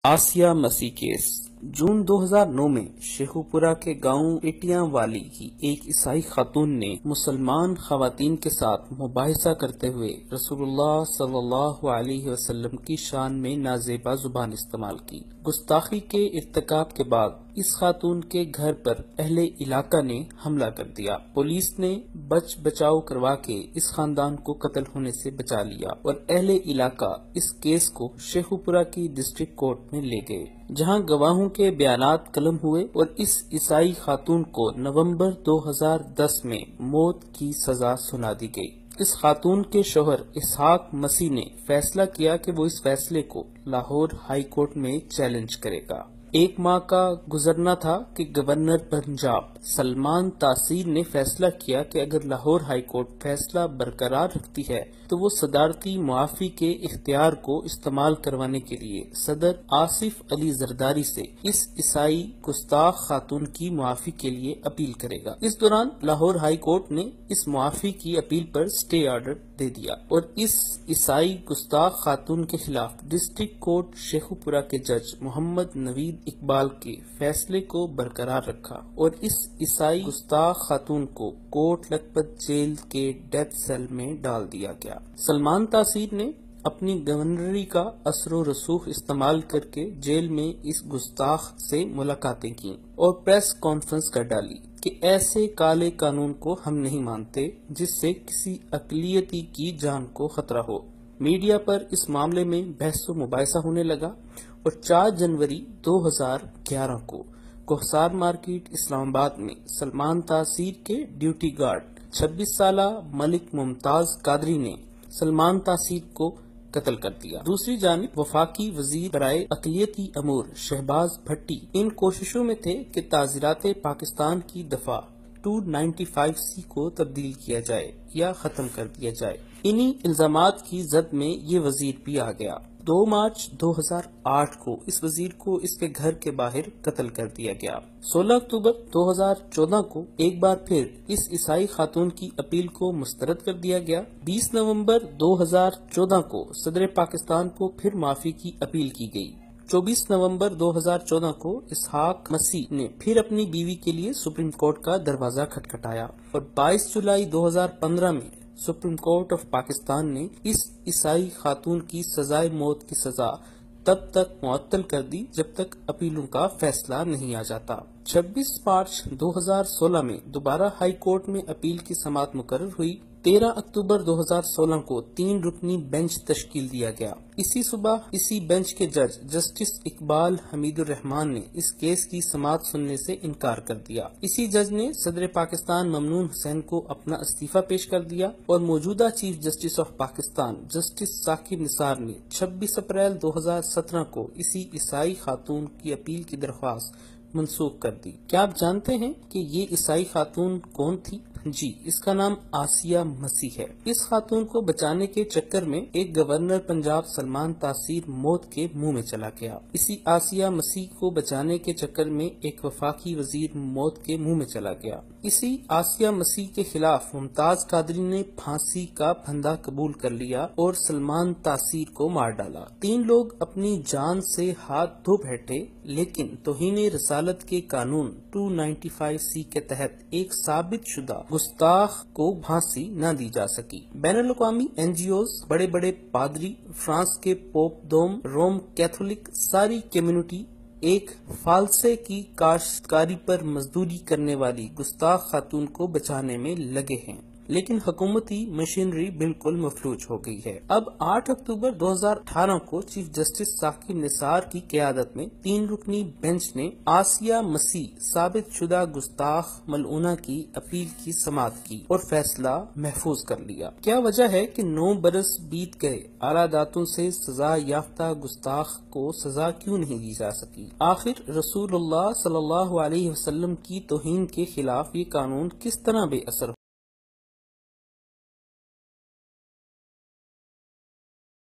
آسیہ مسیح کیس جون 2009 میں شیخوپورہ کے گاؤں ایٹیاں والی کی ایک عیسائی خاتون نے مسلمان خواتین کے ساتھ مباحثہ کرتے ہوئے رسول اللہ صلی اللہ علیہ وسلم کی شان میں نازیبا زبان استعمال کی۔ گستاخی کے ارتکاب کے بعد اس خاتون کے گھر پر اہل علاقہ نے حملہ کر دیا۔ پولیس نے بچاؤ کروا کے اس خاندان کو قتل ہونے سے بچا لیا اور اہل علاقہ اس کیس کو شیخوپورہ کی ڈسٹرکٹ کورٹ میں لے گئے، جہاں گواہوں کے بیانات قلم ہوئے اور اس عیسائی خاتون کو نومبر 2010 میں موت کی سزا سنا دی گئی۔ اس خاتون کے شوہر اسحاق مسیح نے فیصلہ کیا کہ وہ اس فیصلے کو لاہور ہائی کورٹ میں چیلنج کرے گا۔ ایک ماہ کا گزرنا تھا کہ گورنر پنجاب سلمان تاثیر نے فیصلہ کیا کہ اگر لاہور ہائی کورٹ فیصلہ برقرار رکھتی ہے تو وہ صدارتی معافی کے اختیار کو استعمال کروانے کے لیے صدر آصف علی زرداری سے اس عیسائی گستاخ خاتون کی معافی کے لیے اپیل کرے گا۔ اس دوران لاہور ہائی کورٹ نے اس معافی کی اپیل پر اسٹے آرڈر دے دیا اور اس عیسائی گستاخ خاتون کے خلاف ڈسٹرکٹ کورٹ شیخوپورہ کے جج محمد نوید اقبال کے فیصلے کو برقرار رکھا اور اس عیسائی گستاخ خاتون کو کوٹ لکھپت جیل کے ڈیتھ سیل میں ڈال دیا گیا۔ سلمان تاثیر نے اپنی گورنری کا اثر و رسوخ استعمال کر کے جیل میں اس گستاخ سے ملاقاتیں کی اور پریس کانفرنس کر ڈالی کہ ایسے کالے قانون کو ہم نہیں مانتے جس سے کسی اقلیتی کی جان کو خطرہ ہو۔ میڈیا پر اس معاملے میں بحث و مباحثہ ہونے لگا اور 4 جنوری 2011 کو کوہسار مارکیٹ اسلام آباد میں سلمان تاثیر کے ڈیوٹی گارڈ 26 سالہ ملک ممتاز قادری نے سلمان تاثیر کو قتل کر دیا۔ دوسری جانب وفاقی وزیر برائے اقلیتی امور شہباز بھٹی ان کوششوں میں تھے کہ تعزیرات پاکستان کی دفعہ 295C کو تبدیل کیا جائے یا ختم کر دیا جائے۔ انہی الزامات کی زد میں یہ وزیر بھی آ گیا۔ 2 مارچ 2008 کو اس وزیر کو اس کے گھر کے باہر قتل کر دیا گیا۔ 16 اکتوبر 2014 کو ایک بار پھر اس عیسائی خاتون کی اپیل کو مسترد کر دیا گیا۔ 20 نومبر 2014 کو صدر پاکستان کو پھر معافی کی اپیل کی گئی۔ 24 نومبر 2014 کو اسحاق مسیح نے پھر اپنی بیوی کے لیے سپریم کورٹ کا دروازہ کھٹکھٹایا اور 22 جولائی 2015 میں سپریم کورٹ آف پاکستان نے اس عیسائی خاتون کی سزائے موت کی سزا تب تک معطل کر دی جب تک اپیلوں کا فیصلہ نہیں آ جاتا۔ 26 مارچ 2016 میں دوبارہ ہائی کورٹ میں اپیل کی سماعت مقرر ہوئی۔ 13 اکتوبر 2016 کو 3 رکنی بینچ تشکیل دیا گیا۔ اسی صبح اسی بینچ کے جج جسٹس اقبال حمید الرحمان نے اس کیس کی سماعت سننے سے انکار کر دیا۔ اسی جج نے صدر پاکستان ممنون حسین کو اپنا استعفیٰ پیش کر دیا اور موجودہ chief justice of Pakistan justice Saqib Nisar نے 26 اپریل 2017 کو اسی عیسائی خاتون کی اپیل کی درخواست منسوخ کر دی۔ کیا آپ جانتے ہیں کہ یہ عیسائی خاتون کون تھی؟ جی، اس کا نام آسیہ مسیح ہے۔ اس خاتون کو بچانے کے چکر میں ایک گورنر پنجاب سلمان تاثیر موت کے منہ میں چلا گیا۔ اسی آسیہ مسیح کو بچانے کے چکر میں ایک وفاقی وزیر موت کے منہ میں چلا گیا۔ اسی آسیہ مسیح کے خلاف ممتاز قادری نے پھانسی کا پھندا قبول کر لیا اور سلمان تاثیر کو مار ڈالا۔ 3 لوگ اپنی جان سے ہاتھ دھو بیٹھے، لیکن توہین رسالت کے قانون 295C کے تحت ایک ثابت شدہ گستاخ کو پھانسی نہ دی جا سکی۔ بین الاقوامی NGOs، بڑے بڑے پادری، فرانس کے پوپ دوم، روم کیتھولک، ساری کمیونٹی ایک فالسے کی کاشتکاری پر مزدوری کرنے والی گستاخ خاتون کو بچانے میں لگے ہیں، لیکن حکومتی مشینری بالکل مفلوج ہو گئی ہے۔ اب 8 اکتوبر 2018 کو چیف جسٹس ثاقب نثار کی قیادت میں 3 رکنی بینچ نے آسیہ مسیح ثابت شدہ گستاخ ملعونہ کی اپیل کی سماعت کی اور فیصلہ محفوظ کر لیا۔ کیا وجہ ہے کہ 9 برس بیت گئے اعلیٰ عدالتوں سے سزا یافتہ گستاخ کو سزا کیوں نہیں دی جا سکی؟ آخر رسول اللہ صلی اللہ علیہ وسلم کی توہین کے خلاف یہ قانون کس طرح بے اثر